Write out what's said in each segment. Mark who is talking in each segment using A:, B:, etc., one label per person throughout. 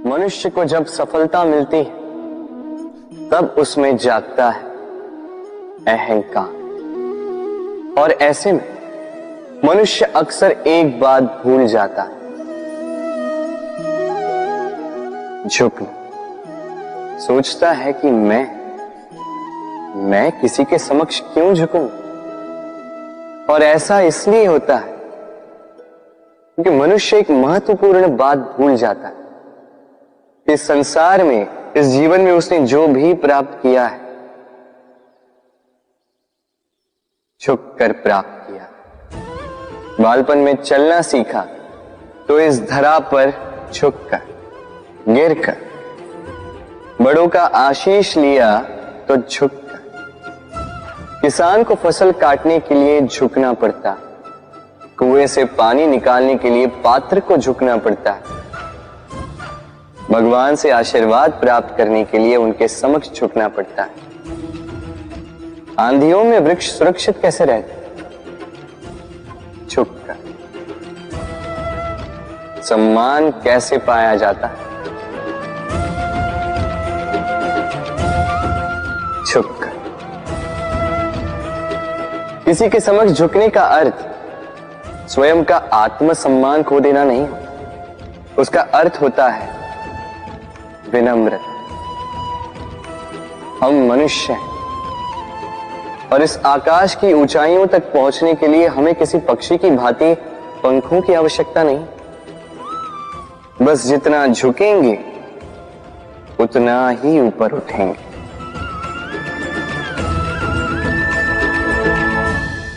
A: मनुष्य को जब सफलता मिलती है तब उसमें जागता है अहंकार, और ऐसे में मनुष्य अक्सर एक बात भूल जाता है, झुकना। सोचता है कि मैं किसी के समक्ष क्यों झुकूं? और ऐसा इसलिए होता है क्योंकि मनुष्य एक महत्वपूर्ण बात भूल जाता है। इस संसार में, इस जीवन में उसने जो भी प्राप्त किया है, झुककर प्राप्त किया। बालपन में चलना सीखा तो इस धरा पर झुककर, गिरकर। बड़ों का आशीष लिया तो झुककर। किसान को फसल काटने के लिए झुकना पड़ता, कुएं से पानी निकालने के लिए पात्र को झुकना पड़ता है। भगवान से आशीर्वाद प्राप्त करने के लिए उनके समक्ष झुकना पड़ता है। आंधियों में वृक्ष सुरक्षित कैसे रहते? झुककर। सम्मान कैसे पाया जाता है? झुककर। किसी के समक्ष झुकने का अर्थ स्वयं का आत्मसम्मान खो देना नहीं, उसका अर्थ होता है विनम्र। हम मनुष्य हैं और इस आकाश की ऊंचाइयों तक पहुंचने के लिए हमें किसी पक्षी की भांति पंखों की आवश्यकता नहीं। बस जितना झुकेंगे उतना ही ऊपर उठेंगे।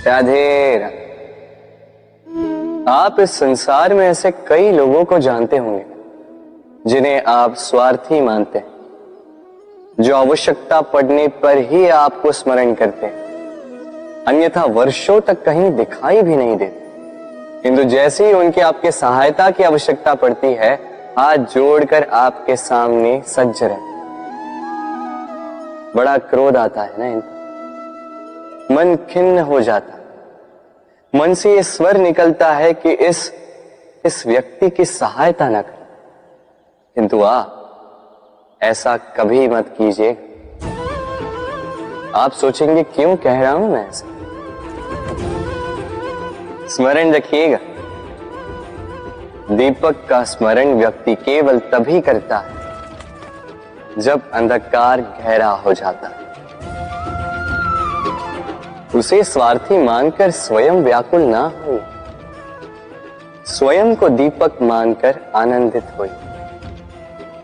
A: राधे राधे। आप इस संसार में ऐसे कई लोगों को जानते होंगे जिन्हें आप स्वार्थी मानते हैं, जो आवश्यकता पड़ने पर ही आपको स्मरण करते हैं, अन्यथा वर्षों तक कहीं दिखाई भी नहीं देते। किंतु जैसे ही उनकी आपके सहायता की आवश्यकता पड़ती है, हाथ जोड़कर आपके सामने सज्ज रहते। बड़ा क्रोध आता है ना इनको, मन खिन्न हो जाता, मन से ये स्वर निकलता है कि इस व्यक्ति की सहायता न करें। किंतु आप ऐसा कभी मत कीजिए। आप सोचेंगे क्यों कह रहा हूं मैं ऐसा? स्मरण रखिएगा, दीपक का स्मरण व्यक्ति केवल तभी करता है जब अंधकार गहरा हो जाता है। उसे स्वार्थी मानकर स्वयं व्याकुल ना हो, स्वयं को दीपक मानकर आनंदित होइए।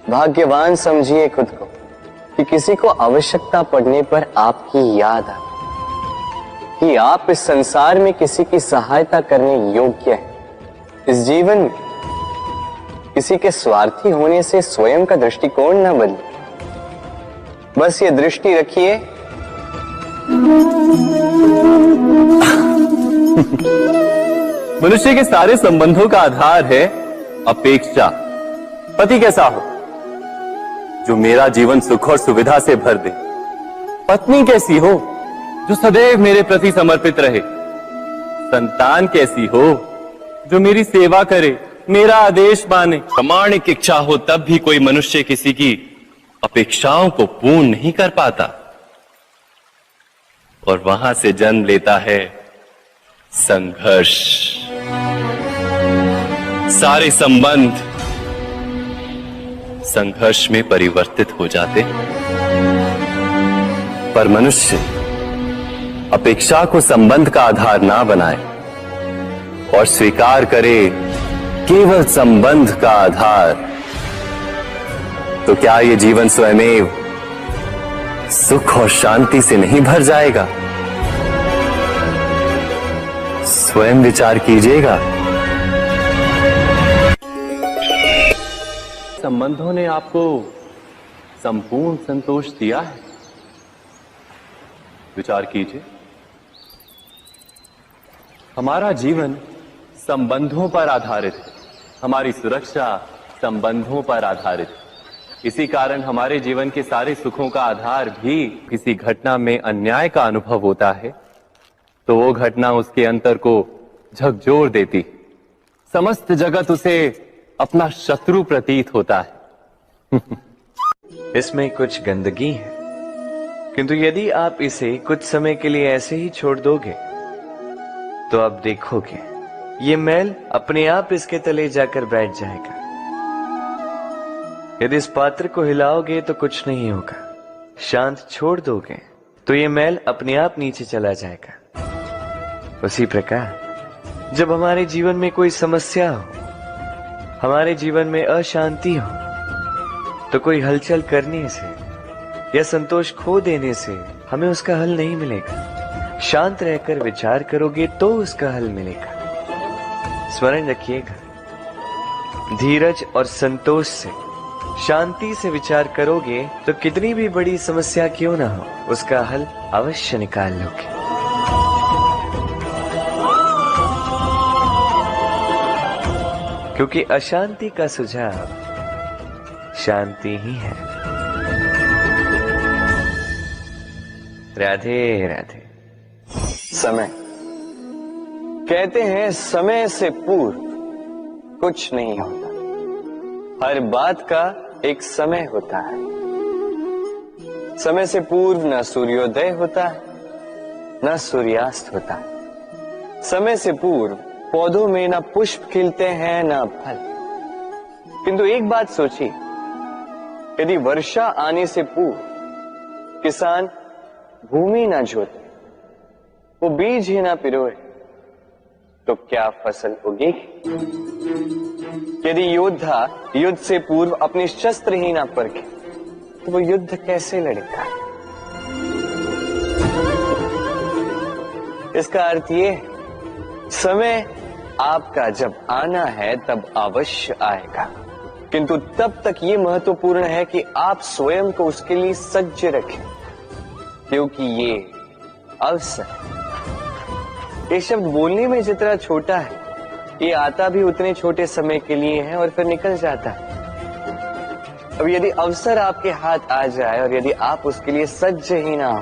A: भाग्यवान समझिए खुद को कि किसी को आवश्यकता पड़ने पर आपकी याद आए कि आप इस संसार में किसी की सहायता करने योग्य हैं। इस जीवन में किसी के स्वार्थी होने से स्वयं का दृष्टिकोण न बदले। बस ये दृष्टि रखिए,
B: मनुष्य के सारे संबंधों का आधार है अपेक्षा। पति कैसा हो जो मेरा जीवन सुख और सुविधा से भर दे, पत्नी कैसी हो जो सदैव मेरे प्रति समर्पित रहे, संतान कैसी हो जो मेरी सेवा करे, मेरा आदेश माने। प्रामाणिक इच्छा हो तब भी कोई मनुष्य किसी की अपेक्षाओं को पूर्ण नहीं कर पाता, और वहां से जन्म लेता है संघर्ष। सारे संबंध संघर्ष में परिवर्तित हो जाते, पर मनुष्य अपेक्षा को संबंध का आधार ना बनाए और स्वीकार करे केवल संबंध का आधार, तो क्या ये जीवन स्वयमेव सुख और शांति से नहीं भर जाएगा? स्वयं विचार कीजिएगा। संबंधों ने आपको संपूर्ण संतोष दिया है? विचार कीजिए। हमारा जीवन संबंधों पर आधारित है, हमारी सुरक्षा संबंधों पर आधारित है। इसी कारण हमारे जीवन के सारे सुखों का आधार भी किसी घटना में अन्याय का अनुभव होता है तो वो घटना उसके अंतर को झकझोर देती, समस्त जगत उसे अपना शत्रु प्रतीत होता है।
C: इसमें कुछ गंदगी है, किंतु यदि आप इसे कुछ समय के लिए ऐसे ही छोड़ दोगे तो आप देखोगे ये मैल अपने आप इसके तले जाकर बैठ जाएगा। यदि इस पात्र को हिलाओगे तो कुछ नहीं होगा, शांत छोड़ दोगे तो ये मैल अपने आप नीचे चला जाएगा। उसी प्रकार जब हमारे जीवन में कोई समस्या हो, हमारे जीवन में अशांति हो, तो कोई हलचल करने से या संतोष खो देने से हमें उसका हल नहीं मिलेगा। शांत रहकर विचार करोगे तो उसका हल मिलेगा। स्मरण रखिएगा, धीरज और संतोष से, शांति से विचार करोगे तो कितनी भी बड़ी समस्या क्यों ना हो, उसका हल अवश्य निकाल लोगे। क्योंकि अशांति का सुझाव शांति ही है। राधे राधे।
A: समय, कहते हैं समय से पूर्व कुछ नहीं होता, हर बात का एक समय होता है। समय से पूर्व न सूर्योदय होता है, न सूर्यास्त होता है। समय से पूर्व पौधों में न पुष्प खिलते हैं न फल। किंतु एक बात सोचिए, यदि वर्षा आने से पूर्व किसान भूमि ना जोते, वो बीज ही ना पिरोए, तो क्या फसल उगेगी? यदि योद्धा युद्ध से पूर्व अपने शस्त्र ही ना परखे, तो वो युद्ध कैसे लड़ेगा? इसका अर्थ ये है, समय आपका जब आना है तब अवश्य आएगा, किंतु तब तक ये महत्वपूर्ण है कि आप स्वयं को उसके लिए सज्ज रखें, क्योंकि ये अवसर, ये शब्द बोलने में जितना छोटा है, ये आता भी उतने छोटे समय के लिए है और फिर निकल जाता है। अब यदि अवसर आपके हाथ आ जाए और यदि आप उसके लिए सज्ज ही ना हो,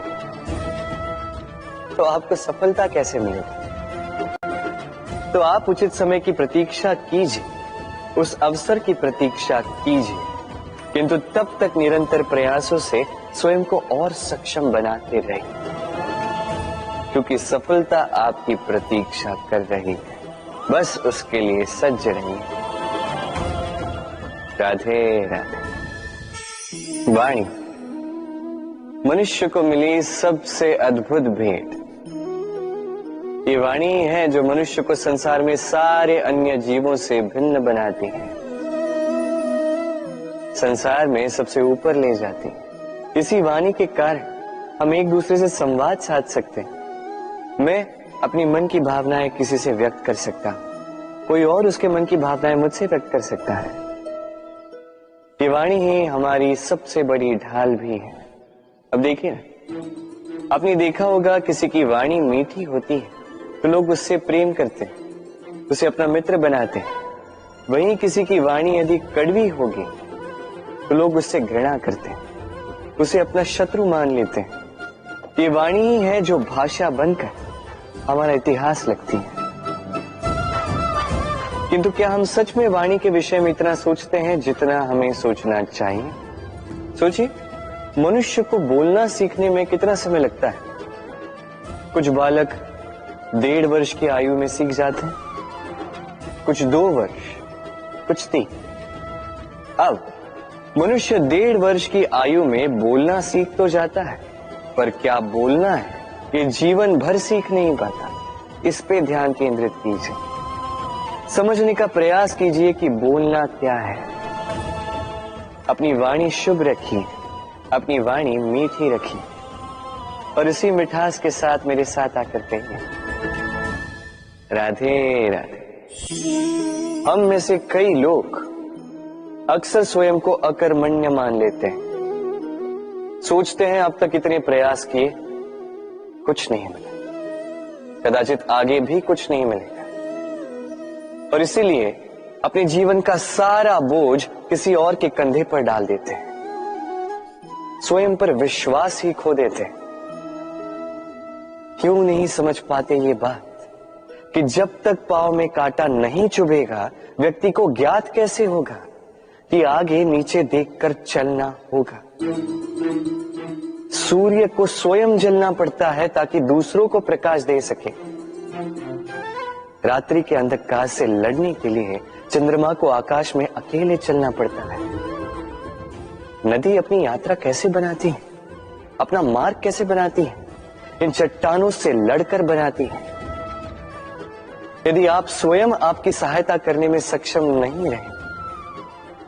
A: तो आपको सफलता कैसे मिलेगी? तो आप उचित समय की प्रतीक्षा कीजिए, उस अवसर की प्रतीक्षा कीजिए, किंतु तब तक निरंतर प्रयासों से स्वयं को और सक्षम बनाते रहिए, क्योंकि सफलता आपकी प्रतीक्षा कर रही है। बस उसके लिए सज्ज रहिए। राधे राधे। वाणी मनुष्य को मिली सबसे अद्भुत भेंट। ये वाणी है जो मनुष्य को संसार में सारे अन्य जीवों से भिन्न बनाती है, संसार में सबसे ऊपर ले जाती है। इसी वाणी के कारण हम एक दूसरे से संवाद साध सकते हैं। मैं अपनी मन की भावनाएं किसी से व्यक्त कर सकता हूं, कोई और उसके मन की भावनाएं मुझसे व्यक्त कर सकता है। ये वाणी ही हमारी सबसे बड़ी ढाल भी है। अब देखिए ना, आपने देखा होगा किसी की वाणी मीठी होती है तो लोग उससे प्रेम करते हैं, उसे अपना मित्र बनाते हैं। वहीं किसी की वाणी यदि कड़वी होगी तो लोग उससे घृणा करते हैं, उसे अपना शत्रु मान लेते हैं। ये वाणी ही है जो भाषा बनकर हमारा इतिहास लिखती है। किंतु क्या हम सच में वाणी के विषय में इतना सोचते हैं जितना हमें सोचना चाहिए? सोचिए, मनुष्य को बोलना सीखने में कितना समय लगता है? कुछ बालक 1.5 वर्ष की आयु में सीख जाते हैं, कुछ 2 वर्ष, कुछ 3। अब मनुष्य 1.5 वर्ष की आयु में बोलना सीख तो जाता है, पर क्या बोलना है ये जीवन भर सीख नहीं पाता। इस पे ध्यान केंद्रित कीजिए, समझने का प्रयास कीजिए कि बोलना क्या है। अपनी वाणी शुभ रखिए, अपनी वाणी मीठी रखिए, और इसी मिठास के साथ मेरे साथ आकर कहिए, राधे राधे। हम में से कई लोग अक्सर स्वयं को अकर्मण्य मान लेते हैं, सोचते हैं अब तक इतने प्रयास किए, कुछ नहीं मिला, कदाचित आगे भी कुछ नहीं मिलेगा, और इसीलिए अपने जीवन का सारा बोझ किसी और के कंधे पर डाल देते हैं, स्वयं पर विश्वास ही खो देते हैं। क्यों नहीं समझ पाते ये बात कि जब तक पांव में कांटा नहीं चुभेगा व्यक्ति को ज्ञात कैसे होगा कि आगे नीचे देखकर चलना होगा। सूर्य को स्वयं जलना पड़ता है ताकि दूसरों को प्रकाश दे सके। रात्रि के अंधकार से लड़ने के लिए चंद्रमा को आकाश में अकेले चलना पड़ता है। नदी अपनी यात्रा कैसे बनाती है, अपना मार्ग कैसे बनाती है? इन चट्टानों से लड़कर बनाती है। यदि आप स्वयं आपकी सहायता करने में सक्षम नहीं रहे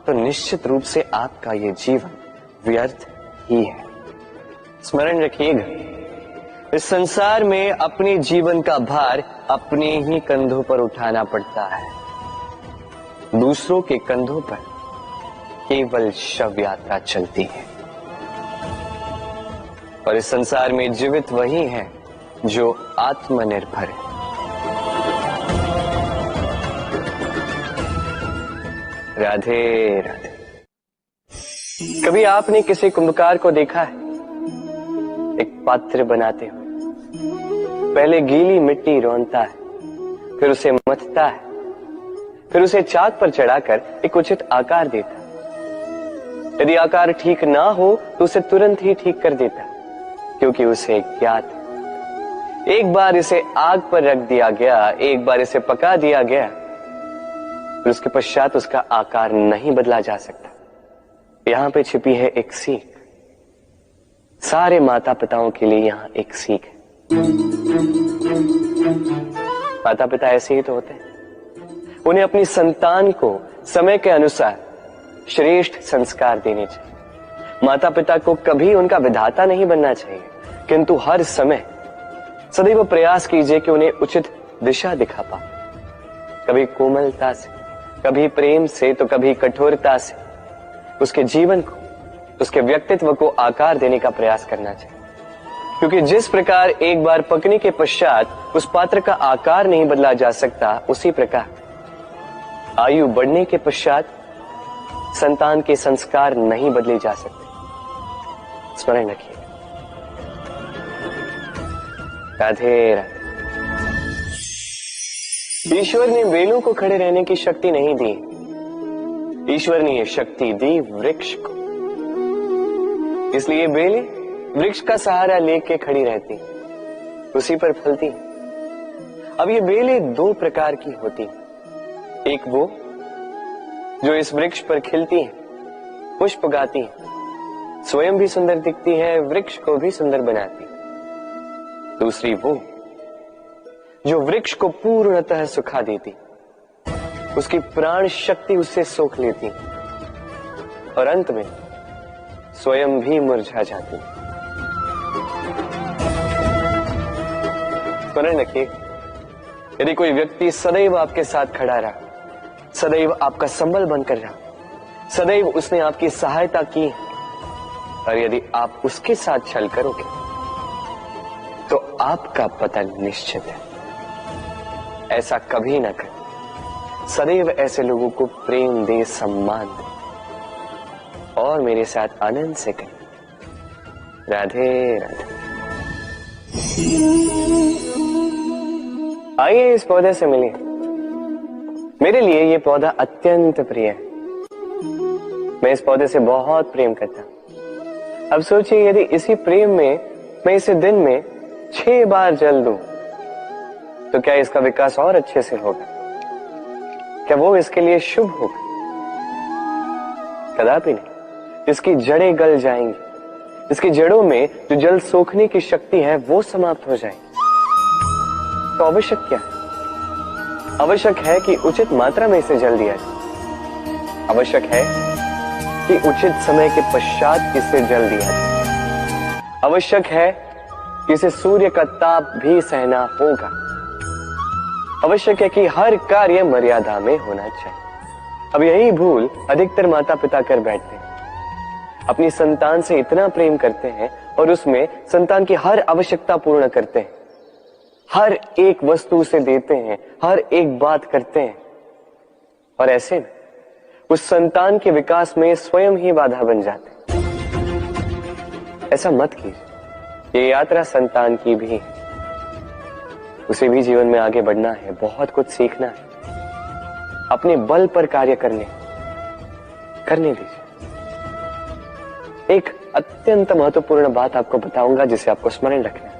A: तो निश्चित रूप से आपका यह जीवन व्यर्थ ही है। स्मरण रखिएगा, इस संसार में अपने जीवन का भार अपने ही कंधों पर उठाना पड़ता है। दूसरों के कंधों पर केवल शव यात्रा चलती है। और इस संसार में जीवित वही है जो आत्मनिर्भर है। राधे राधे। कभी आपने किसी कुंभकार को देखा है एक पात्र बनाते हुए? पहले गीली मिट्टी रौंदता है, फिर उसे मथता है, फिर उसे चाक पर चढ़ाकर एक उचित आकार देता है। यदि आकार ठीक ना हो तो उसे तुरंत ही ठीक कर देता है, क्योंकि उसे ज्ञात है एक बार इसे आग पर रख दिया गया, एक बार इसे पका दिया गया, फिर उसके पश्चात उसका आकार नहीं बदला जा सकता। यहां पे छिपी है एक सीख। सारे माता पिताओं के लिए यहां एक सीख है। माता पिता ऐसे ही तो होते हैं। उन्हें अपनी संतान को समय के अनुसार श्रेष्ठ संस्कार देने चाहिए। माता पिता को कभी उनका विधाता नहीं बनना चाहिए, किंतु हर समय सदैव प्रयास कीजिए कि उन्हें उचित दिशा दिखा पाओ। कभी कोमलता से, कभी प्रेम से, तो कभी कठोरता से उसके जीवन को, उसके व्यक्तित्व को आकार देने का प्रयास करना चाहिए। क्योंकि जिस प्रकार एक बार पकने के पश्चात उस पात्र का आकार नहीं बदला जा सकता, उसी प्रकार आयु बढ़ने के पश्चात संतान के संस्कार नहीं बदले जा सकते। स्मरण रखिए। राधे राधे। ईश्वर ने बेलों को खड़े रहने की शक्ति नहीं दी, ईश्वर ने यह शक्ति दी वृक्ष को। इसलिए बेलें वृक्ष का सहारा लेके खड़ी रहती, उसी पर फलती। अब ये बेलें दो प्रकार की होती, एक वो जो इस वृक्ष पर खिलती हैं, पुष्प गाती हैं, स्वयं भी सुंदर दिखती है, वृक्ष को भी सुंदर बनाती। दूसरी वो जो वृक्ष को पूर्णतः सुखा देती, उसकी प्राण शक्ति उससे सोख लेती और अंत में स्वयं भी मुरझा जाती। स्मरण रखिए, यदि कोई व्यक्ति सदैव आपके साथ खड़ा रहा, सदैव आपका संबल बनकर रहा, सदैव उसने आपकी सहायता की, और यदि आप उसके साथ छल करोगे तो आपका पतन निश्चित है। ऐसा कभी ना करें। सदैव ऐसे लोगों को प्रेम दे, सम्मान दे, और मेरे साथ आनंद से करें। राधे राधे। आइए इस पौधे से मिलिए। मेरे लिए ये पौधा अत्यंत प्रिय है। मैं इस पौधे से बहुत प्रेम करता हूं। अब सोचिए, यदि इसी प्रेम में मैं इसे दिन में 6 बार जल दूं तो क्या इसका विकास और अच्छे से होगा? क्या वो इसके लिए शुभ होगा? कदापि नहीं। इसकी जड़ें गल जाएंगी, इसकी जड़ों में जो जल सोखने की शक्ति है वो समाप्त हो जाएगी। तो आवश्यक क्या है? आवश्यक है कि उचित मात्रा में इसे जल दिया जाए। आवश्यक है कि उचित समय के पश्चात इसे जल दिया जाए। आवश्यक है कि इसे सूर्य का ताप भी सहना होगा। आवश्यक है कि हर कार्य मर्यादा में होना चाहिए। अब यही भूल अधिकतर माता पिता कर बैठते हैं। अपनी संतान से इतना प्रेम करते हैं और उसमें संतान की हर आवश्यकता पूर्ण करते हैं, हर एक वस्तु उसे देते हैं, हर एक बात करते हैं, और ऐसे में उस संतान के विकास में स्वयं ही बाधा बन जाते हैं। ऐसा मत कीजिए। ये यात्रा संतान की भी है, उसे भी जीवन में आगे बढ़ना है, बहुत कुछ सीखना है, अपने बल पर कार्य करने। करने दीजिए। एक अत्यंत महत्वपूर्ण बात आपको बताऊंगा जिसे आपको स्मरण रखना है।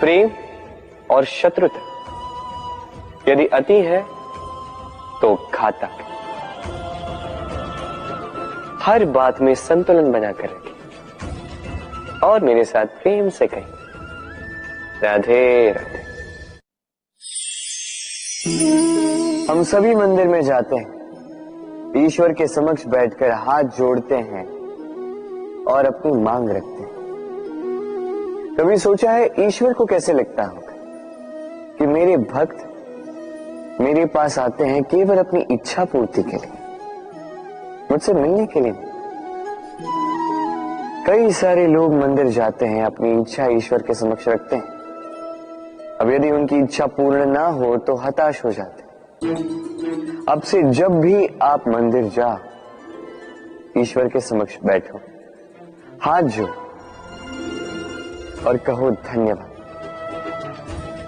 A: प्रेम और शत्रुता यदि अति है तो घातक। हर बात में संतुलन बनाकर रखिए और मेरे साथ प्रेम से कहिए, राधे राधे। हम सभी मंदिर में जाते हैं, ईश्वर के समक्ष बैठकर हाथ जोड़ते हैं और अपनी मांग रखते हैं। कभी सोचा है ईश्वर को कैसे लगता होगा कि मेरे भक्त मेरे पास आते हैं केवल अपनी इच्छा पूर्ति के लिए, मुझसे मिलने के लिए नहीं। कई सारे लोग मंदिर जाते हैं, अपनी इच्छा ईश्वर के समक्ष रखते हैं। अब यदि उनकी इच्छा पूर्ण ना हो तो हताश हो जाते हैं। अब से जब भी आप मंदिर जाओ, ईश्वर के समक्ष बैठो, हाथ जोड़ो और कहो धन्यवाद।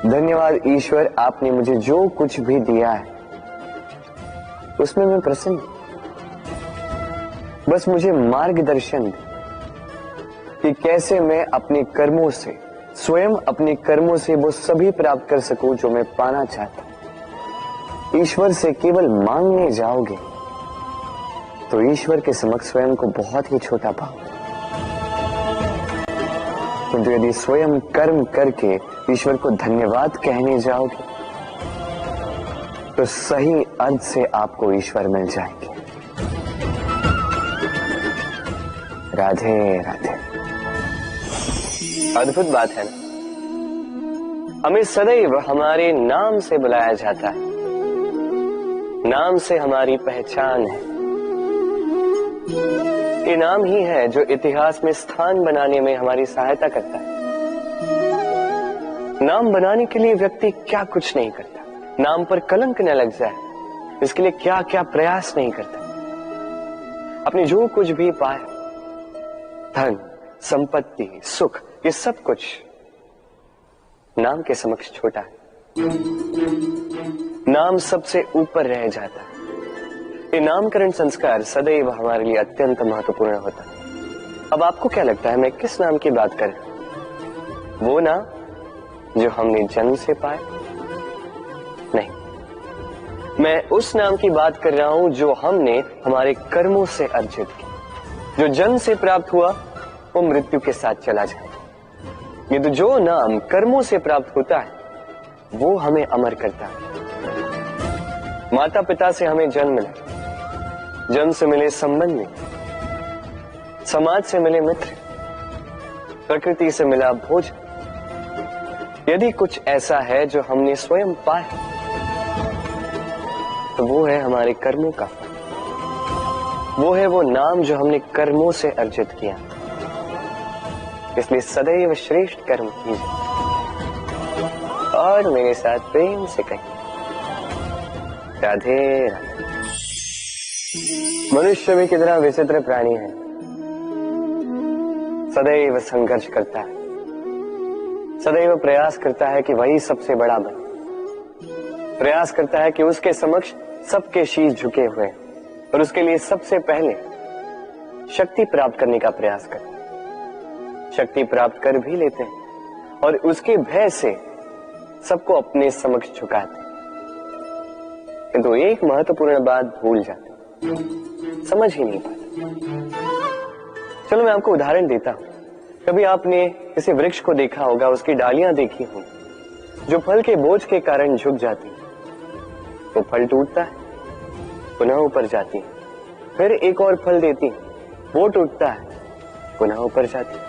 A: धन्यवाद ईश्वर, आपने मुझे जो कुछ भी दिया है उसमें मैं प्रसन्न हूं। बस मुझे मार्गदर्शन दे कि कैसे मैं अपने कर्मों से, स्वयं अपने कर्मों से वो सभी प्राप्त कर सकूं जो मैं पाना चाहता हूं। ईश्वर से केवल मांगने जाओगे तो ईश्वर के समक्ष स्वयं को बहुत ही छोटा पाओगे, किंतु यदि स्वयं कर्म करके ईश्वर को धन्यवाद कहने जाओगे तो सही अर्थ से आपको ईश्वर मिल जाएंगे। राधे राधे। अद्भुत बात है ना, हमें सदैव हमारे नाम से बुलाया जाता है, नाम से हमारी पहचान है। ये नाम ही है जो इतिहास में स्थान बनाने में हमारी सहायता करता है। नाम बनाने के लिए व्यक्ति क्या कुछ नहीं करता, नाम पर कलंक न लग जाए इसके लिए क्या क्या प्रयास नहीं करता। अपने जो कुछ भी पाए, धन, संपत्ति, सुख, ये सब कुछ नाम के समक्ष छोटा है। नाम सबसे ऊपर रह जाता है। ये नामकरण संस्कार सदैव हमारे लिए अत्यंत महत्वपूर्ण होता है। अब आपको क्या लगता है मैं किस नाम की बात कर रहा हूं? वो नाम जो हमने जन्म से पाए? नहीं, मैं उस नाम की बात कर रहा हूं जो हमने हमारे कर्मों से अर्जित किया। जो जन्म से प्राप्त हुआ वो मृत्यु के साथ चला जाए, ये तो जो नाम कर्मों से प्राप्त होता है वो हमें अमर करता है। माता पिता से हमें जन्म मिला, जन्म से मिले संबंध में, समाज से मिले मित्र, प्रकृति से मिला भोजन। यदि कुछ ऐसा है जो हमने स्वयं पाया तो वो है हमारे कर्मों का फल। वो है वो नाम जो हमने कर्मों से अर्जित किया। इसलिए सदैव श्रेष्ठ कर्म कीजिए और मेरे साथ प्रेम से कहिए, राधे राधे। मनुष्य भी कितना विचित्र प्राणी है, सदैव संघर्ष करता है, सदैव प्रयास करता है कि वही सबसे बड़ा बने, प्रयास करता है कि उसके समक्ष सबके शीश झुके हुए और उसके लिए सबसे पहले शक्ति प्राप्त करने का प्रयास करता है। शक्ति प्राप्त कर भी लेते हैं और उसके भय से सबको अपने समक्ष झुकाते हैं, किंतु एक महत्वपूर्ण बात भूल जाते, समझ ही नहीं पाते। चलो मैं आपको उदाहरण देता हूं। कभी आपने किसी वृक्ष को देखा होगा, उसकी डालियां देखी होंगी जो फल के बोझ के कारण झुक जाती है। वो फल टूटता है, पुनः ऊपर जाती है, फिर एक और फल देती है, वो टूटता है, पुनः ऊपर जाती है,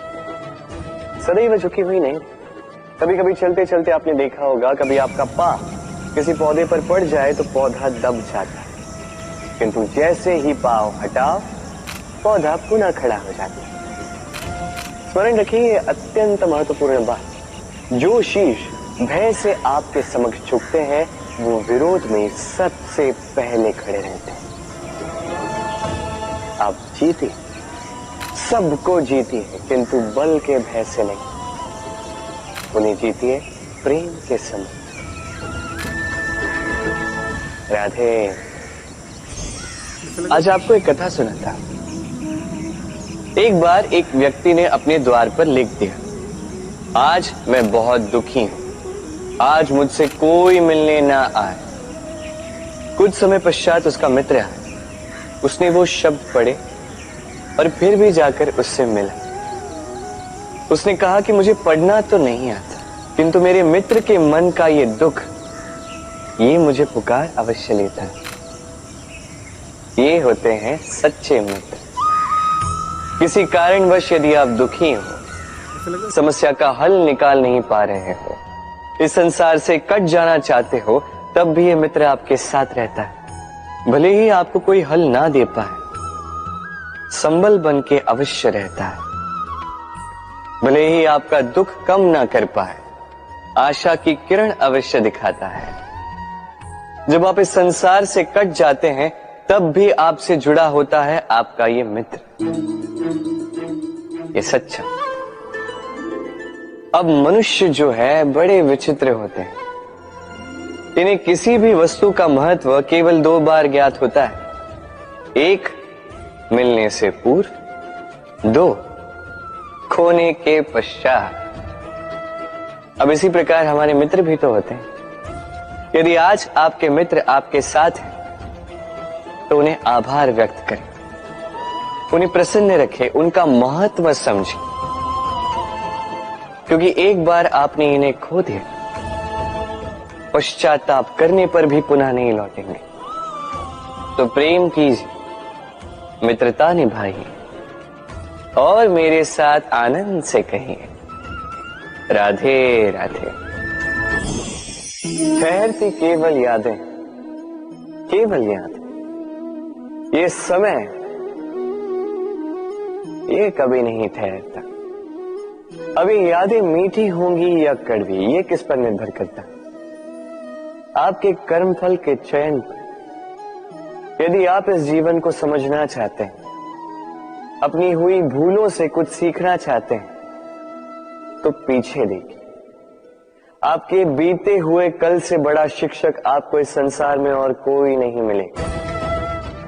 A: सदैव झुकी हुई नहीं। कभी कभी चलते चलते आपने देखा होगा, कभी आपका पांव किसी पौधे पर पड़ जाए तो पौधा दब जाता है, किंतु जैसे ही पांव हटाओ पौधा पुनः खड़ा हो जाता है। स्मरण रखिए, ये अत्यंत महत्वपूर्ण बात। जो शीश भय से आपके समक्ष झुकते हैं वो विरोध में सबसे पहले खड़े रहते हैं। आप जीते, सबको जीती है, किंतु बल के भय से नहीं, उन्हें जीतिए प्रेम के समक्ष। राधे। आज आपको एक कथा सुनाता हूं। एक बार एक व्यक्ति ने अपने द्वार पर लिख दिया, आज मैं बहुत दुखी हूं, आज मुझसे कोई मिलने ना आए। कुछ समय पश्चात उसका मित्र आया, उसने वो शब्द पढ़े और फिर भी जाकर उससे मिला। उसने कहा कि मुझे पढ़ना तो नहीं आता, किंतु मेरे मित्र के मन का ये दुख, ये मुझे पुकार अवश्य लेता है। ये होते हैं सच्चे मित्र। किसी कारणवश यदि आप दुखी हो, समस्या का हल निकाल नहीं पा रहे हो, इस संसार से कट जाना चाहते हो, तब भी ये मित्र आपके साथ रहता है। भले ही आपको कोई हल ना दे पाए, संबल बन के अवश्य रहता है। भले ही आपका दुख कम ना कर पाए, आशा की किरण अवश्य दिखाता है। जब आप इस संसार से कट जाते हैं, तब भी आपसे जुड़ा होता है आपका ये मित्र, ये सच्चा। अब मनुष्य जो है बड़े विचित्र होते हैं। इन्हें किसी भी वस्तु का महत्व केवल 2 बार ज्ञात होता है। 1 मिलने से पूर्व, 2 खोने के पश्चात। अब इसी प्रकार हमारे मित्र भी तो होते हैं। यदि आज आपके मित्र आपके साथ हैं, तो उन्हें आभार व्यक्त करें, उन्हें प्रसन्न रखें, उनका महत्व समझें, क्योंकि एक बार आपने इन्हें खो दिया, पश्चाताप करने पर भी पुनः नहीं लौटेंगे। तो प्रेम कीजिए, मित्रता निभाइए और मेरे साथ आनंद से कहिए, राधे राधे। ठहरती केवल यादें, केवल यादें। ये समय, ये कभी नहीं ठहरता। अभी यादें मीठी होंगी या कड़वी, ये किस पर निर्भर करता है? आपके कर्मफल के चयन पर। यदि आप इस जीवन को समझना चाहते हैं, अपनी हुई भूलों से कुछ सीखना चाहते हैं, तो पीछे देखिए। आपके बीते हुए कल से बड़ा शिक्षक आपको इस संसार में और कोई नहीं मिलेगा।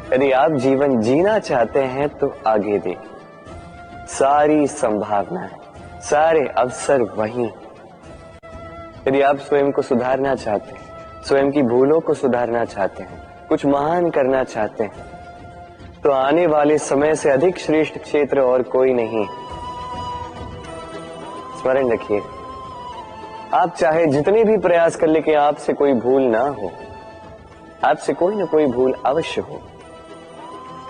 A: यदि आप जीवन जीना चाहते हैं, तो आगे देखिए। सारी संभावनाएं, सारे अवसर वहीं। यदि आप स्वयं को सुधारना चाहते हैं, स्वयं की भूलों को सुधारना चाहते हैं, कुछ महान करना चाहते हैं, तो आने वाले समय से अधिक श्रेष्ठ क्षेत्र और कोई नहीं। स्मरण रखिए, आप चाहे जितने भी प्रयास कर ले कि आपसे कोई भूल ना हो, आपसे कोई ना कोई भूल अवश्य हो।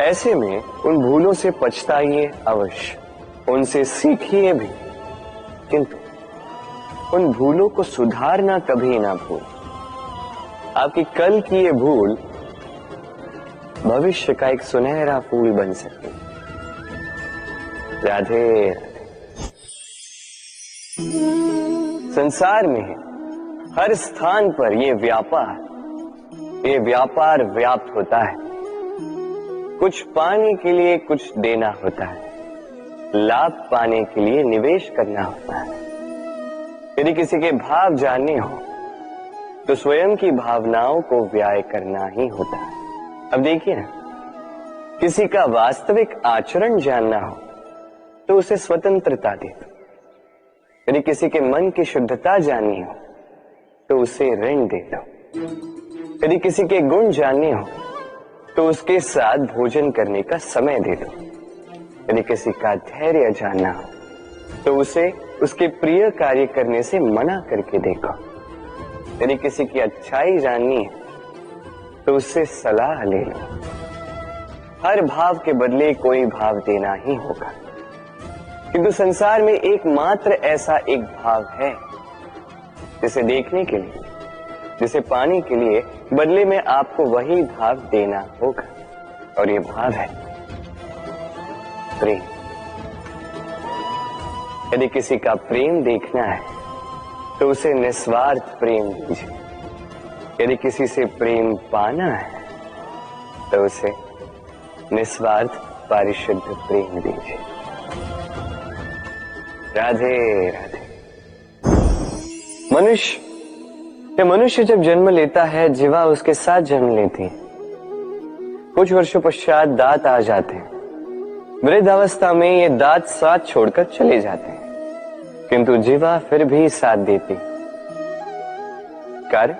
A: ऐसे में उन भूलों से पछताइए अवश्य, उनसे सीखिए भी, किंतु उन भूलों को सुधारना कभी ना भूल। आपकी कल की ये भूल भविष्य का एक सुनहरा फूल बन सके। राधे राधे। संसार में हर स्थान पर ये व्यापार व्याप्त होता है। कुछ पाने के लिए कुछ देना होता है, लाभ पाने के लिए निवेश करना होता है। यदि किसी के भाव जानने हो, तो स्वयं की भावनाओं को व्याय करना ही होता है। अब देखिए ना, किसी का वास्तविक आचरण जानना हो, तो उसे स्वतंत्रता दे दो। यदि किसी के मन की शुद्धता जाननी हो, तो उसे ऋण दे दो। यदि किसी के गुण जानने हो, तो उसके साथ भोजन करने का समय दे दो। यदि किसी का धैर्य जानना हो, तो उसे उसके प्रिय कार्य करने से मना करके देखो। यदि किसी की अच्छाई जाननी है, तो उससे सलाह ले लो। हर भाव के बदले कोई भाव देना ही होगा, किंतु संसार में एकमात्र ऐसा एक भाव है, जिसे देखने के लिए, जिसे पाने के लिए बदले में आपको वही भाव देना होगा, और ये भाव है प्रेम। यदि किसी का प्रेम देखना है, तो उसे निस्वार्थ प्रेम दीजिए। यदि किसी से प्रेम पाना है, तो उसे निस्वार्थ पारिशुद्ध प्रेम दीजिए। राधे राधे। मनुष्य जब जन्म लेता है, जीवा उसके साथ जन्म लेती है। कुछ वर्षों पश्चात दांत आ जाते हैं। वृद्ध अवस्था में ये दांत साथ छोड़कर चले जाते हैं, किंतु जीवा फिर भी साथ देती। कारण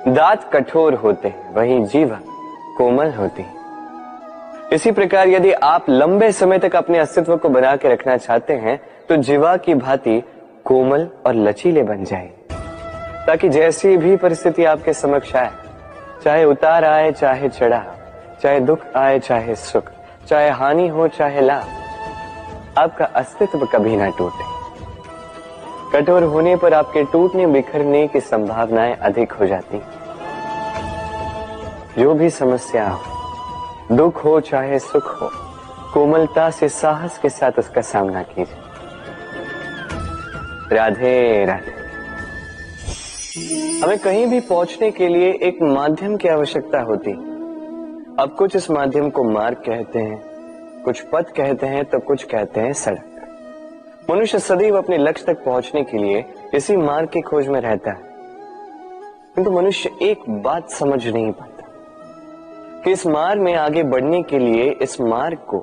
A: दांत कठोर होते हैं, वहीं जीवा कोमल होती है। इसी प्रकार यदि आप लंबे समय तक अपने अस्तित्व को बना के रखना चाहते हैं तो जीवा की भांति कोमल और लचीले बन जाए, ताकि जैसी भी परिस्थिति आपके समक्ष आए, चाहे उतार आए चाहे चढ़ाव, चाहे दुख आए चाहे सुख, चाहे हानि हो चाहे लाभ, आपका अस्तित्व कभी ना टूटे। कठोर होने पर आपके टूटने बिखरने की संभावनाएं अधिक हो जाती। जो भी समस्या हो, दुख हो चाहे सुख हो, कोमलता से साहस के साथ उसका सामना कीजिए। राधे राधे। हमें कहीं भी पहुंचने के लिए एक माध्यम की आवश्यकता होती। अब कुछ इस माध्यम को मार्ग कहते हैं, कुछ पथ कहते हैं, तो कुछ कहते हैं सड़क। मनुष्य सदैव अपने लक्ष्य तक पहुंचने के लिए इसी मार्ग की खोज में रहता है, किंतु मनुष्य एक बात समझ नहीं पाता कि इस मार्ग में आगे बढ़ने के लिए इस मार्ग को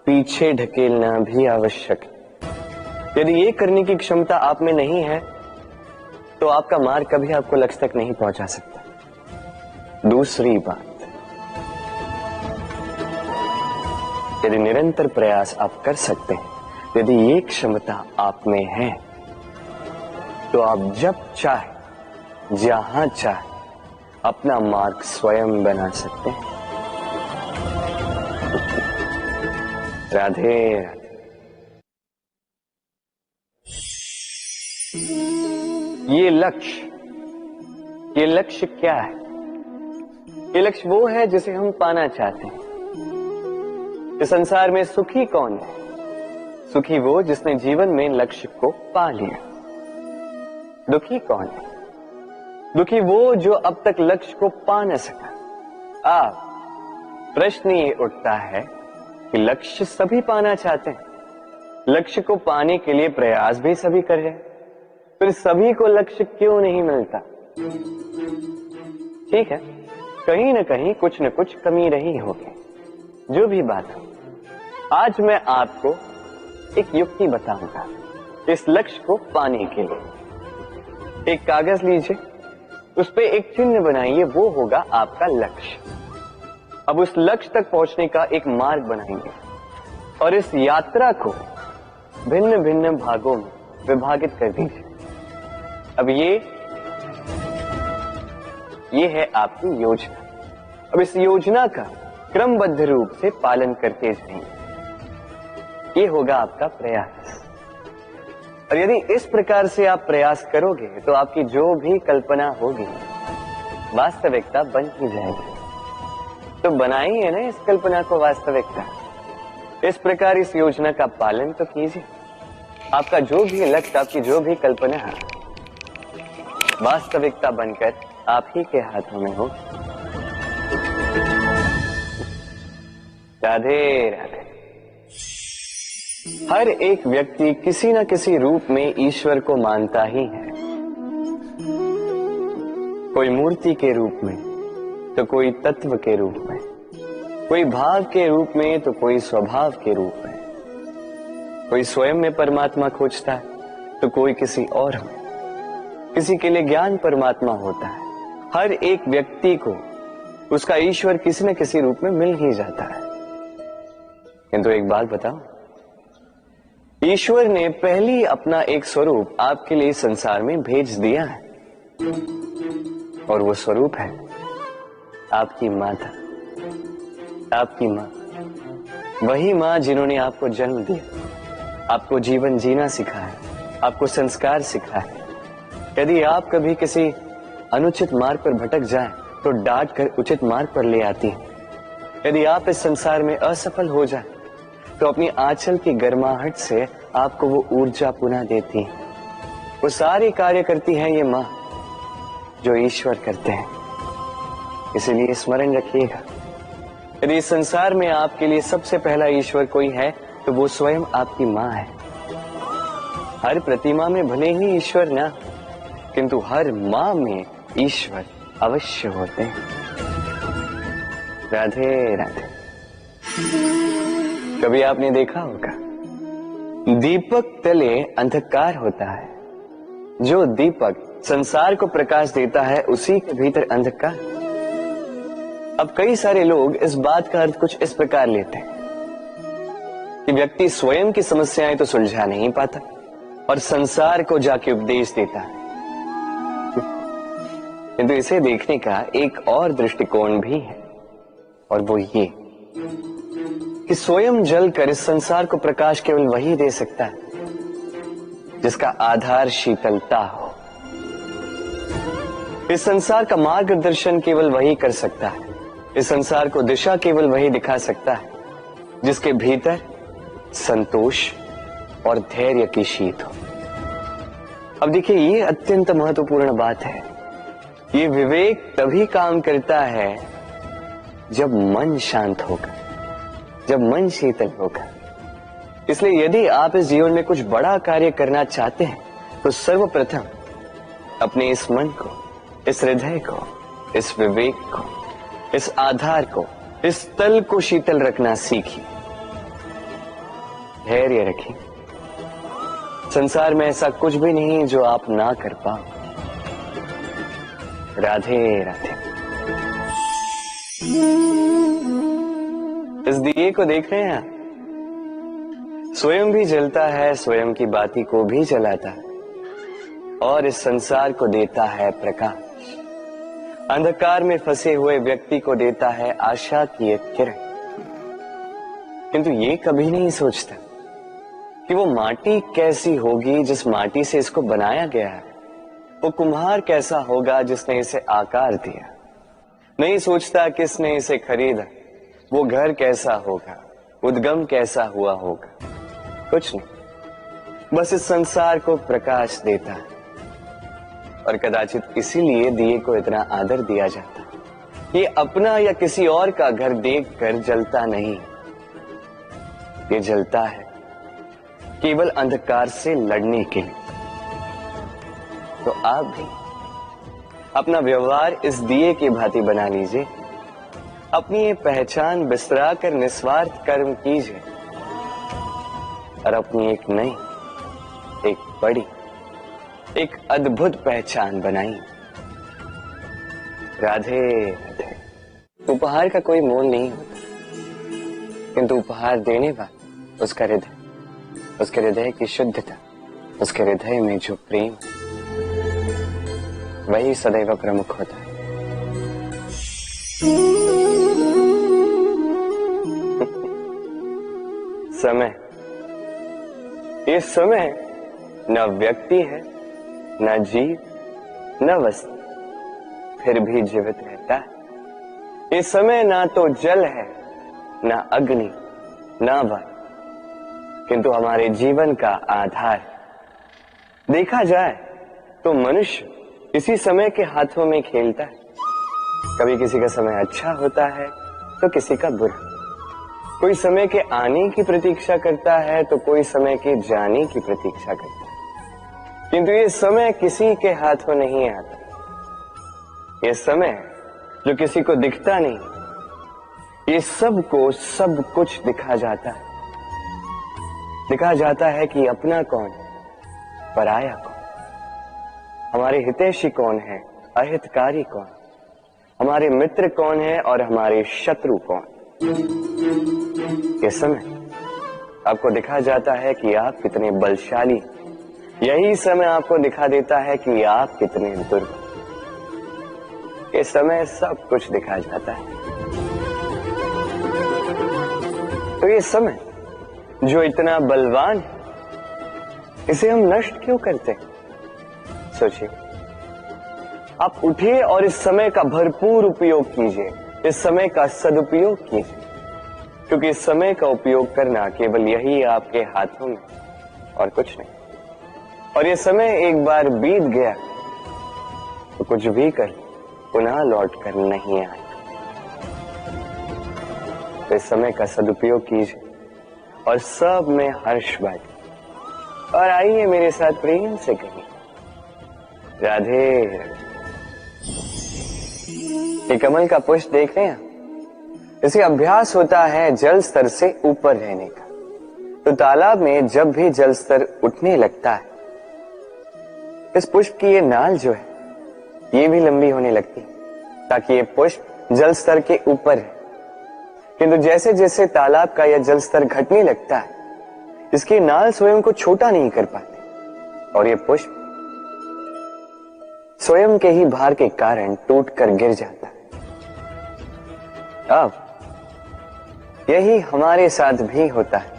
A: पीछे ढकेलना भी आवश्यक है। यदि ये करने की क्षमता आप में नहीं है तो आपका मार्ग कभी आपको लक्ष्य तक नहीं पहुंचा सकता। दूसरी बात, यदि निरंतर प्रयास आप कर सकते हैं, यदि ये क्षमता आप में है, तो आप जब चाहे जहां चाहे अपना मार्ग स्वयं बना सकते हैं। राधे राधे। ये लक्ष्य क्या है? ये लक्ष्य वो है जिसे हम पाना चाहते हैं। इस संसार में सुखी कौन है? सुखी वो जिसने जीवन में लक्ष्य को पा लिया। दुखी कौन है? दुखी वो जो अब तक लक्ष्य को पा न सका। प्रश्न ये उठता है कि लक्ष्य सभी पाना चाहते हैं, लक्ष्य को पाने के लिए प्रयास भी सभी कर रहे हैं, फिर सभी को लक्ष्य क्यों नहीं मिलता? ठीक है, कहीं न कहीं कुछ न कुछ कमी रही होगी। जो भी बात हो, आज मैं आपको एक युक्ति बताऊंगा इस लक्ष्य को पाने के लिए। एक कागज लीजिए, उस पे एक चिन्ह बनाइए, वो होगा आपका लक्ष्य। अब उस लक्ष्य तक पहुंचने का एक मार्ग बनाएंगे और इस यात्रा को भिन्न भिन्न भागों में विभाजित कर दीजिए। अब ये है आपकी योजना। अब इस योजना का क्रमबद्ध रूप से पालन करते जाएंगे। ये होगा आपका प्रयास। और यदि इस प्रकार से आप प्रयास करोगे तो आपकी जो भी कल्पना होगी वास्तविकता बन ही जाएगी। तो बनाइए ना इस कल्पना को वास्तविकता। इस प्रकार इस योजना का पालन तो कीजिए। आपका जो भी लक्ष्य, आपकी जो भी कल्पना है, वास्तविकता बनकर आप ही के हाथों में हो। राधे राधे। हर एक व्यक्ति किसी न किसी रूप में ईश्वर को मानता ही है। कोई मूर्ति के रूप में, तो कोई तत्व के रूप में, कोई भाव के रूप में, तो कोई स्वभाव के रूप में। कोई स्वयं में परमात्मा खोजता है तो कोई किसी और में। किसी के लिए ज्ञान परमात्मा होता है। हर एक व्यक्ति को उसका ईश्वर किसी न किसी रूप में मिल ही जाता है। किंतु एक बात बताओ, ईश्वर ने पहले अपना एक स्वरूप आपके लिए संसार में भेज दिया है, और वो स्वरूप है आपकी माता, आपकी माँ। वही माँ जिन्होंने आपको जन्म दिया, आपको जीवन जीना सिखाया, आपको संस्कार सिखाया। यदि आप कभी किसी अनुचित मार्ग पर भटक जाएं, तो डांट कर उचित मार्ग पर ले आती है। यदि आप इस संसार में असफल हो जाएं, तो अपनी आंचल की गर्माहट से आपको वो ऊर्जा पुनः देती है। वो सारी कार्य करती है ये माँ जो ईश्वर करते हैं। इसलिए स्मरण रखिएगा, यदि इस संसार में आपके लिए सबसे पहला ईश्वर कोई है तो वो स्वयं आपकी माँ है। हर प्रतिमा में भले ही ईश्वर ना, किंतु हर माँ में ईश्वर अवश्य होते हैं। राधे राधे। कभी आपने देखा होगा दीपक तले अंधकार होता है, जो दीपक संसार को प्रकाश देता है उसी के भीतर अंधकार। अब कई सारे लोग इस बात का अर्थ कुछ इस प्रकार लेते हैं कि व्यक्ति स्वयं की समस्याएं तो सुलझा नहीं पाता और संसार को जाके उपदेश देता है, किंतु इसे देखने का एक और दृष्टिकोण भी है, और वो ये कि स्वयं जलकर इस संसार को प्रकाश केवल वही दे सकता है जिसका आधार शीतलता हो। इस संसार का मार्गदर्शन केवल वही कर सकता है, इस संसार को दिशा केवल वही दिखा सकता है जिसके भीतर संतोष और धैर्य की शीत हो। अब देखिए, ये अत्यंत महत्वपूर्ण बात है। ये विवेक तभी काम करता है जब मन शांत होगा, जब मन शीतल होगा। इसलिए यदि आप इस जीवन में कुछ बड़ा कार्य करना चाहते हैं तो सर्वप्रथम अपने इस मन को, इस हृदय को, इस विवेक को, इस आधार को, इस तल को शीतल रखना सीखिए, धैर्य रखिए। संसार में ऐसा कुछ भी नहीं जो आप ना कर पाओ। राधे राधे। इस दिए को देख रहे हैं आप? स्वयं भी जलता है, स्वयं की बाती को भी जलाता है और इस संसार को देता है प्रकाश। अंधकार में फंसे हुए व्यक्ति को देता है आशा की एक किरण। किंतु ये कभी नहीं सोचता कि वो माटी कैसी होगी जिस माटी से इसको बनाया गया है, वो कुम्हार कैसा होगा जिसने इसे आकार दिया। नहीं सोचता किसने इसे खरीदा, वो घर कैसा होगा, उद्गम कैसा हुआ होगा, कुछ नहीं। बस इस संसार को प्रकाश देता है और कदाचित इसीलिए दिए को इतना आदर दिया जाता है। ये अपना या किसी और का घर देखकर जलता नहीं, ये जलता है केवल अंधकार से लड़ने के लिए। तो आप भी अपना व्यवहार इस दिए की भांति बना लीजिए, अपनी ये पहचान बिसरा कर निस्वार्थ कर्म कीजिए और अपनी एक नई, एक बड़ी, एक अद्भुत पहचान बनाइए। राधे राधे। उपहार का कोई मोल नहीं होता, किंतु उपहार देने वाला उसका हृदय, उसके हृदय की शुद्धता, उसके हृदय में जो प्रेम, वही सदैव प्रमुख होता है। समय, ये समय न व्यक्ति है, न जीव, न वस्तु, फिर भी जीवित रहता है। ये समय ना तो जल है, ना अग्नि, ना वायु, किंतु हमारे जीवन का आधार। देखा जाए तो मनुष्य इसी समय के हाथों में खेलता है। कभी किसी का समय अच्छा होता है तो किसी का बुरा, कोई समय के आने की प्रतीक्षा करता है तो कोई समय के जाने की प्रतीक्षा करता है, किंतु ये समय किसी के हाथों नहीं आता। ये समय जो किसी को दिखता नहीं, ये सबको सब कुछ दिखा जाता है। दिखा जाता है कि अपना कौन, पराया कौन, हमारे हितैषी कौन है, अहितकारी कौन, हमारे मित्र कौन है और हमारे शत्रु कौन। ये समय आपको दिखा जाता है कि आप कितने बलशाली, यही समय आपको दिखा देता है कि आप कितने दुर्बल। ये समय सब कुछ दिखा जाता है। तो ये समय जो इतना बलवान है, इसे हम नष्ट क्यों करते हैं? सोचिए, आप उठिए और इस समय का भरपूर उपयोग कीजिए, इस समय का सदुपयोग कीजिए, क्योंकि इस समय का उपयोग करना केवल यही आपके हाथों में, और कुछ नहीं। और ये समय एक बार बीत गया तो कुछ भी कर पुनः लौट कर नहीं आएगा। तो इस समय का सदुपयोग कीजिए और सब में हर्ष बांटिए। और आइए मेरे साथ प्रेम से कहिए राधे राधे। ये कमल का पुष्प देख रहे हैं, इसे अभ्यास होता है जल स्तर से ऊपर रहने का। तो तालाब में जब भी जल स्तर उठने लगता है, इस पुष्प की ये नाल जो है ये भी लंबी होने लगती है ताकि ये पुष्प जल स्तर के ऊपर है। किंतु जैसे जैसे तालाब का यह जल स्तर घटने लगता है, इसकी नाल स्वयं को छोटा नहीं कर पाती और ये पुष्प स्वयं के ही भार के कारण टूटकर गिर जाता है। अब यही हमारे साथ भी होता है।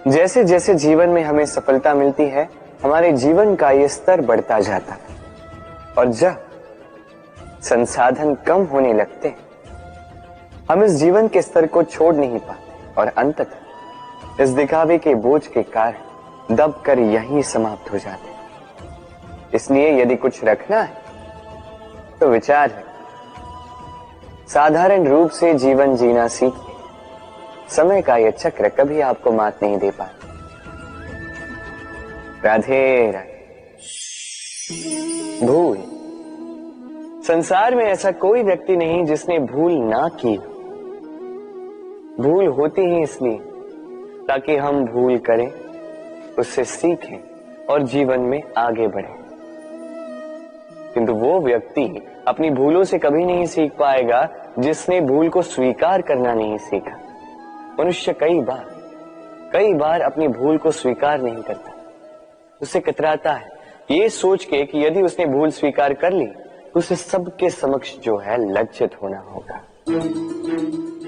A: जैसे जैसे जीवन में हमें सफलता मिलती है, हमारे जीवन का ये स्तर बढ़ता जाता है और जब संसाधन कम होने लगते हैं, हम इस जीवन के स्तर को छोड़ नहीं पाते और अंततः इस दिखावे के बोझ के कारण दबकर यहीं समाप्त हो जाते हैं। इसलिए यदि कुछ रखना है तो विचार है, साधारण रूप से जीवन जीना सीखिए। समय का यह चक्र कभी आपको मात नहीं दे पाता। राधे राधे। भूल, संसार में ऐसा कोई व्यक्ति नहीं जिसने भूल ना की। भूल होती ही इसलिए ताकि हम भूल करें, उससे सीखें और जीवन में आगे बढ़ें। किंतु वो व्यक्ति अपनी भूलों से कभी नहीं सीख पाएगा जिसने भूल को स्वीकार करना नहीं सीखा। मनुष्य कई बार अपनी भूल को स्वीकार नहीं करता, उससे कतराता है ये सोच के कि यदि उसने भूल स्वीकार कर ली तो उसे सबके समक्ष जो है लज्जित होना होगा।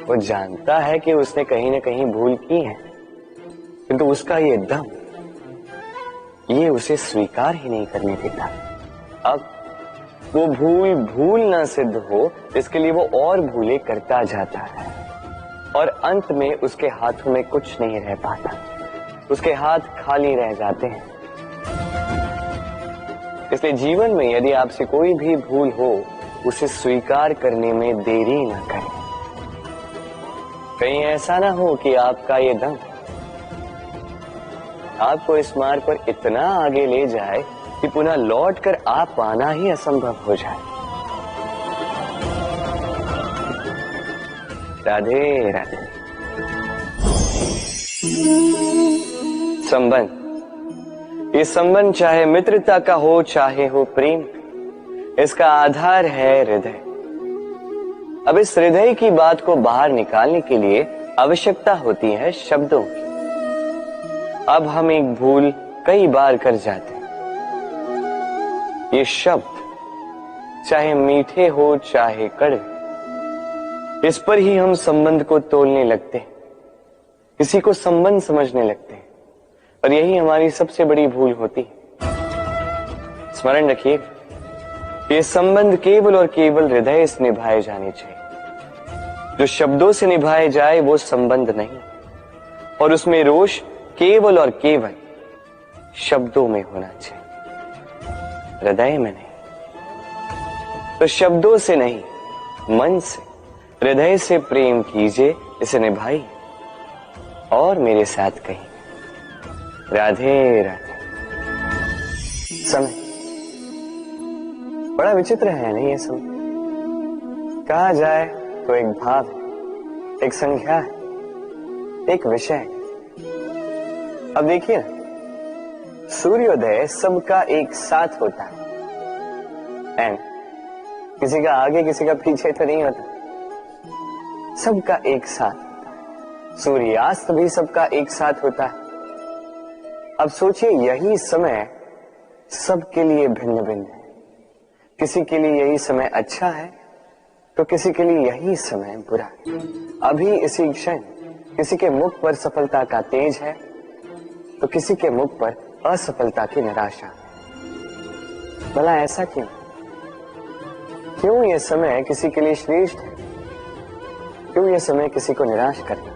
A: वो जानता है कि उसने कहीं ना कहीं भूल की है, किंतु उसका ये दम ये उसे स्वीकार ही नहीं करने देता। अब वो भूल ना सिद्ध हो, इसके लिए वो और भूलें करता जाता है और अंत में उसके हाथों में कुछ नहीं रह पाता, उसके हाथ खाली रह जाते हैं। इसलिए जीवन में यदि आपसे कोई भी भूल हो, उसे स्वीकार करने में देरी ना करें। कहीं ऐसा ना हो कि आपका ये दम आपको इस मार्ग पर इतना आगे ले जाए कि पुनः लौटकर आप पाना ही असंभव हो जाए। राधे राधे। संबंध, ये संबंध चाहे मित्रता का हो चाहे हो प्रेम, इसका आधार है हृदय। अब इस हृदय की बात को बाहर निकालने के लिए आवश्यकता होती है शब्दों की। अब हम एक भूल कई बार कर जाते हैं। ये शब्द चाहे मीठे हो चाहे कड़वे, इस पर ही हम संबंध को तोलने लगते हैं, किसी को संबंध समझने लगते हैं और यही हमारी सबसे बड़ी भूल होती है। स्मरण रखिए, ये संबंध केवल और केवल हृदय से निभाए जाने चाहिए। जो शब्दों से निभाए जाए वो संबंध नहीं, और उसमें रोष केवल और केवल शब्दों में होना चाहिए, हृदय में नहीं। तो शब्दों से नहीं, मन से, हृदय से प्रेम कीजिए, इसे निभाइए और मेरे साथ कहिए राधे राधे। समय बड़ा विचित्र है नहीं ये समय? कहा जाए तो एक भाव है, एक संख्या है, एक विषय है। अब देखिए, सूर्योदय सबका एक साथ होता है एंड किसी का आगे किसी का पीछे तो नहीं होता, सबका एक साथ। सूर्यास्त भी सबका एक साथ होता है। अब सोचिए, यही समय सबके लिए भिन्न भिन्न है। किसी के लिए यही समय अच्छा है तो किसी के लिए यही समय बुरा है। अभी इसी क्षण किसी के मुख पर सफलता का तेज है तो किसी के मुख पर असफलता की निराशा। भला ऐसा क्यों? क्यों यह समय किसी के लिए श्रेष्ठ है, क्यों यह समय किसी को निराश करता?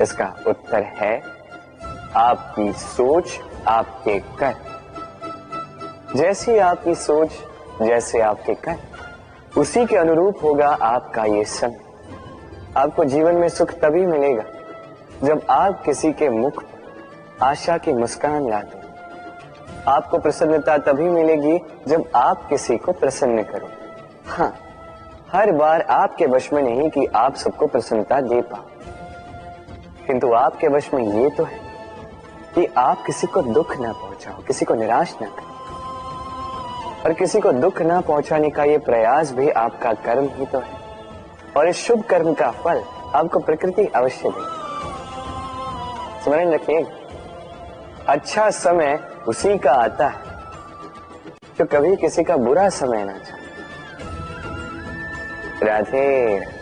A: इसका उत्तर है आपकी सोच, आपके कर्म। जैसी आपकी सोच, जैसे आपके कर्म, उसी के अनुरूप होगा आपका ये समय। आपको जीवन में सुख तभी मिलेगा जब आप किसी के मुख पर आशा की मुस्कान ला दो। आपको प्रसन्नता तभी मिलेगी जब आप किसी को प्रसन्न करो। हाँ, हर बार आपके वश में नहीं कि आप सबको प्रसन्नता दे पाओ, किंतु आपके वश में ये तो है कि आप किसी को दुख ना पहुंचाओ, किसी को निराश ना करो। और किसी को दुख ना पहुंचाने का ये प्रयास भी आपका कर्म ही तो है, और इस शुभ कर्म का फल आपको प्रकृति अवश्य देगी। स्मरण रखिए, अच्छा समय उसी का आता है जो कभी किसी का बुरा समय ना चाहे। राधे।